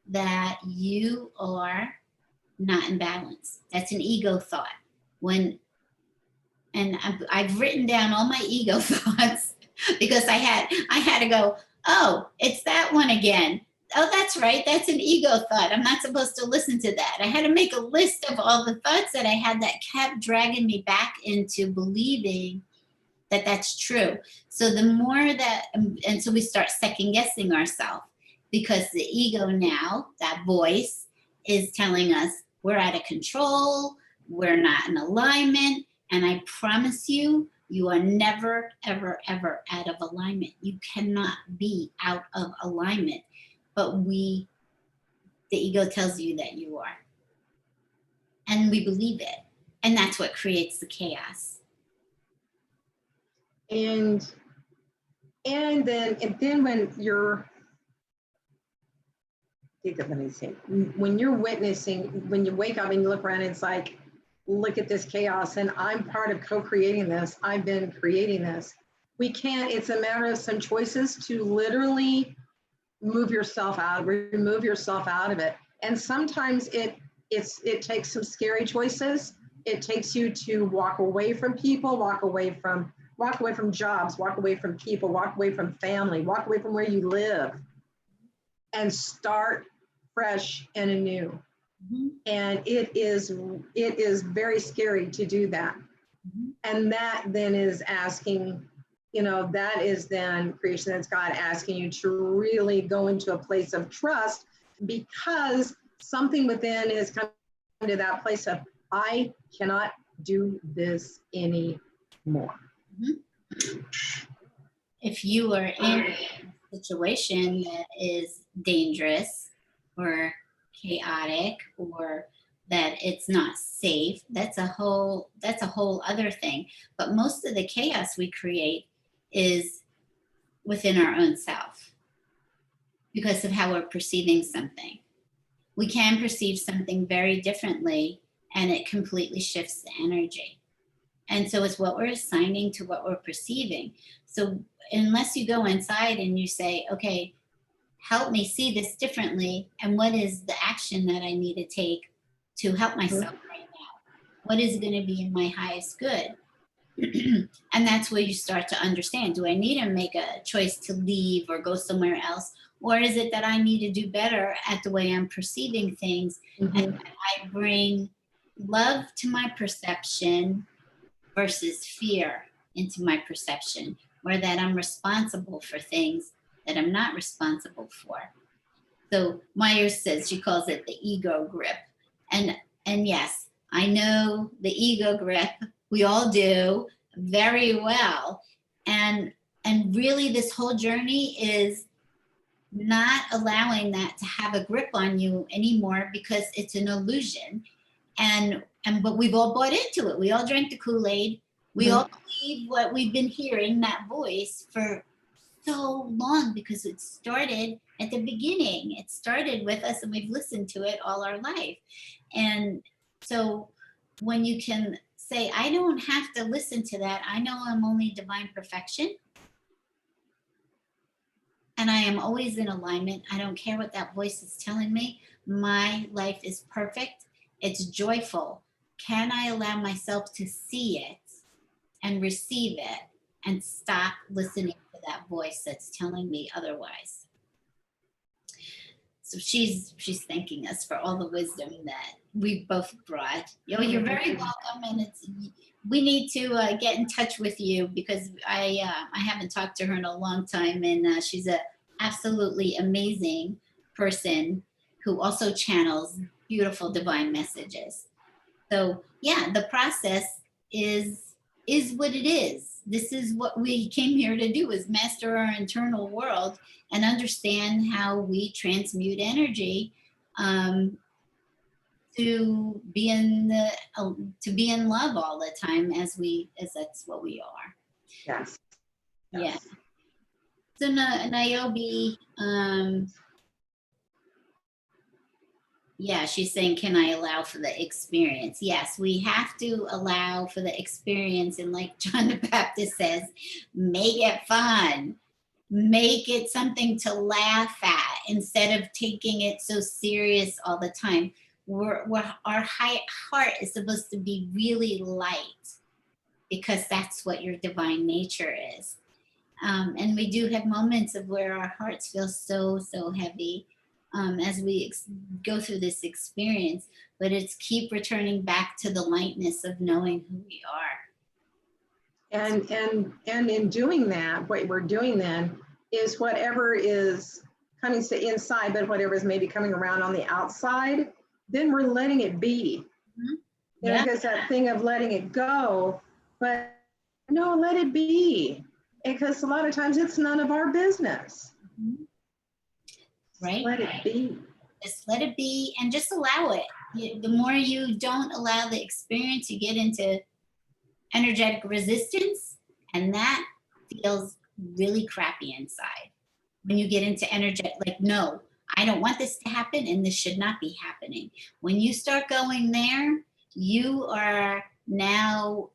that you are not in balance. That's an ego thought. And I've written down all my ego thoughts, because I had to go, oh, it's that one again. Oh, that's right. That's an ego thought. I'm not supposed to listen to that. I had to make a list of all the thoughts that I had that kept dragging me back into believing that that's true. So the more that, and so we start second guessing ourselves, because the ego now, that voice, is telling us we're out of control, we're not in alignment. And I promise you, you are never, ever, ever out of alignment. You cannot be out of alignment. But the ego tells you that you are. And we believe it. And that's what creates the chaos. And then when you're, let me see, when you're witnessing, when you wake up and you look around, it's like, look at this chaos, and I'm part of co-creating this. I've been creating this. We can't, it's a matter of some choices to literally remove yourself out of it. And sometimes it takes some scary choices. It takes you to walk away from people, walk away from jobs, walk away from people, walk away from family, walk away from where you live, and start fresh and anew. Mm-hmm. And it is very scary to do that. Mm-hmm. And that then is asking, that is then creation. That's God asking you to really go into a place of trust, because something within is coming to that place of, I cannot do this anymore. Mhm. If you are in a situation that is dangerous or chaotic or that it's not safe, that's a whole other thing. But most of the chaos we create is within our own self because of how we're perceiving something. We can perceive something very differently and it completely shifts the energy. And so it's what we're assigning to what we're perceiving. So unless you go inside and you say, okay, help me see this differently, and what is the action that I need to take to help myself right now? What is going to be in my highest good? And that's where you start to understand, do I need to make a choice to leave or go somewhere else? Or is it that I need to do better at the way I'm perceiving things? Mm-hmm. And I bring love to my perception versus fear into my perception, or that I'm responsible for things that I'm not responsible for. So Myers says, she calls it the ego grip. And yes, I know the ego grip, we all do very well. And really this whole journey is not allowing that to have a grip on you anymore because it's an illusion. But we've all bought into it. We all drank the Kool-Aid. We all believe what we've been hearing, that voice, for so long because it started at the beginning. It started with us and we've listened to it all our life. And so when you can say, I don't have to listen to that, I know I'm only divine perfection. And I am always in alignment. I don't care what that voice is telling me. My life is perfect. It's joyful. Can I allow myself to see it and receive it and stop listening to that voice that's telling me otherwise? So she's thanking us for all the wisdom that we've both brought. You're very welcome, and we need to get in touch with you because I haven't talked to her in a long time, and she's a absolutely amazing person who also channels beautiful divine messages. So yeah, the process is what it is. This is what we came here to do, is master our internal world and understand how we transmute energy, to be in love all the time, as that's what we are. Yes. Yeah. So Niobe, yeah, she's saying, can I allow for the experience? Yes, we have to allow for the experience. And like John the Baptist says, make it fun. Make it something to laugh at instead of taking it so serious all the time. Our heart is supposed to be really light because that's what your divine nature is. And we do have moments of where our hearts feel so heavy, as we go through this experience, but it's keep returning back to the lightness of knowing who we are. And in doing that, what we're doing then is whatever is coming to inside, but whatever is maybe coming around on the outside, then we're letting it be. Mm-hmm. You know, because that thing of letting it go, but no, let it be. Because a lot of times it's none of our business. Mm-hmm. Right? Let it be. Just let it be and just allow it. The more you don't allow the experience, you get into energetic resistance, and that feels really crappy inside. When you get into energetic, like, no, I don't want this to happen and this should not be happening. When you start going there, you are now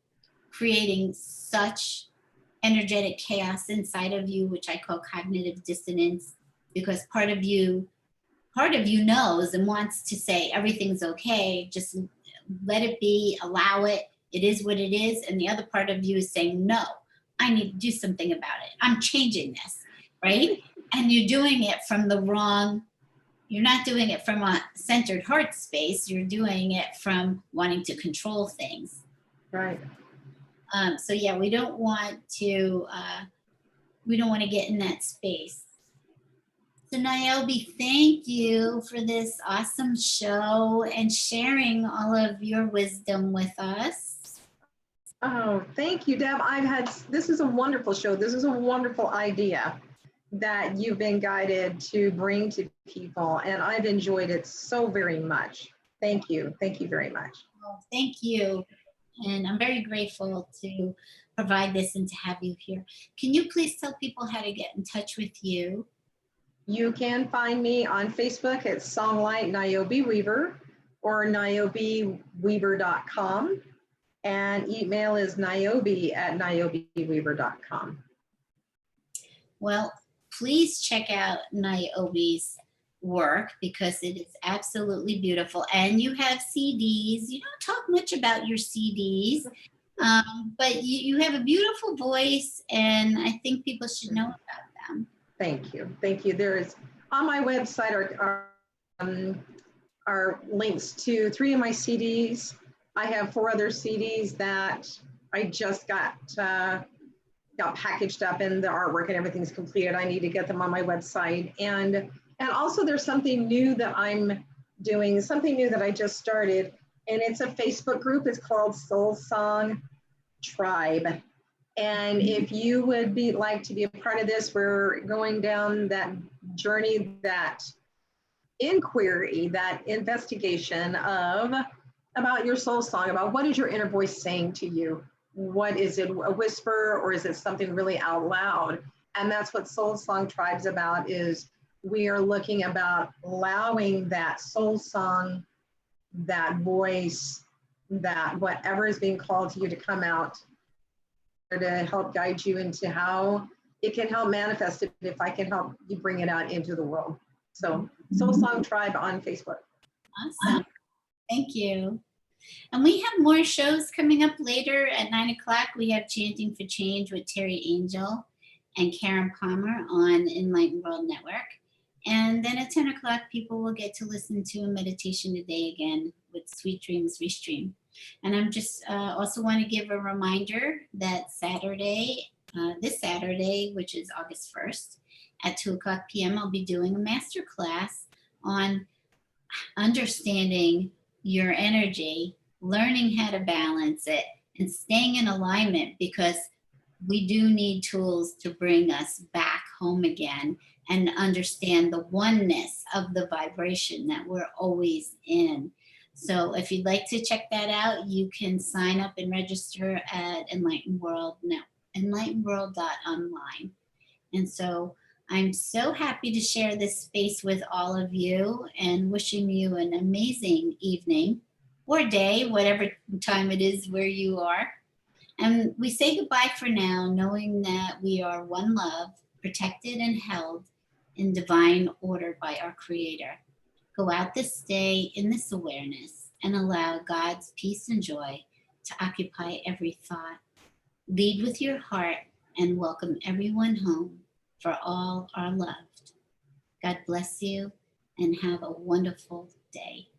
creating such energetic chaos inside of you, which I call cognitive dissonance, because part of you knows and wants to say everything's okay, just let it be, allow it, it is what it is. And the other part of you is saying, no, I need to do something about it. I'm changing this, right? And you're doing it from the wrong, you're not doing it from a centered heart space, you're doing it from wanting to control things. Right. So yeah, we don't want to get in that space. So Niobe, thank you for this awesome show and sharing all of your wisdom with us. Oh, thank you, Deb. This is a wonderful show. This is a wonderful idea that you've been guided to bring to people, and I've enjoyed it so very much. Thank you. Thank you very much. Well, thank you. And I'm very grateful to provide this and to have you here. Can you please tell people how to get in touch with you? You can find me on Facebook at Songlight Niobe Weaver or niobeweaver.com. And email is niobe@niobeweaver.com. Well, please check out Niobe's work because it is absolutely beautiful. And you have CDs. You don't talk much about your CDs, but you have a beautiful voice, and I think people should know about them. Thank you. Thank you. There is on my website are links to 3 of my CDs. I have 4 other CDs that I just got packaged up, and the artwork and everything's completed. I need to get them on my website. And also there's something new that I'm doing, something new that I just started, and it's a Facebook group. It's called Soul Song Tribe. And if you would like to be a part of this, we're going down that journey, that inquiry, that investigation about your soul song, about what is your inner voice saying to you? What is it, a whisper, or is it something really out loud? And that's what Soul Song Tribe's about, is we are looking about allowing that soul song, that voice, that whatever is being called to you to come out, to help guide you into how it can help manifest it if I can help you bring it out into the world. So Soul Song Tribe on Facebook. Awesome. Thank you. And we have more shows coming up later at 9 o'clock. We have Chanting for Change with Terry Angel and Karen Palmer on Enlightened World Network. And then at 10 o'clock, people will get to listen to a meditation today again with Sweet Dreams Restream. And I'm just also want to give a reminder that this Saturday, which is August 1st, at 2 o'clock p.m., I'll be doing a master class on understanding your energy, learning how to balance it, and staying in alignment, because we do need tools to bring us back home again and understand the oneness of the vibration that we're always in. So if you'd like to check that out, you can sign up and register at Enlightened World now, enlightenedworld.online. And so I'm so happy to share this space with all of you, and wishing you an amazing evening or day, whatever time it is where you are. And we say goodbye for now, knowing that we are one love, protected and held in divine order by our Creator. Go out this day in this awareness and allow God's peace and joy to occupy every thought. Lead with your heart and welcome everyone home, for all are loved. God bless you and have a wonderful day.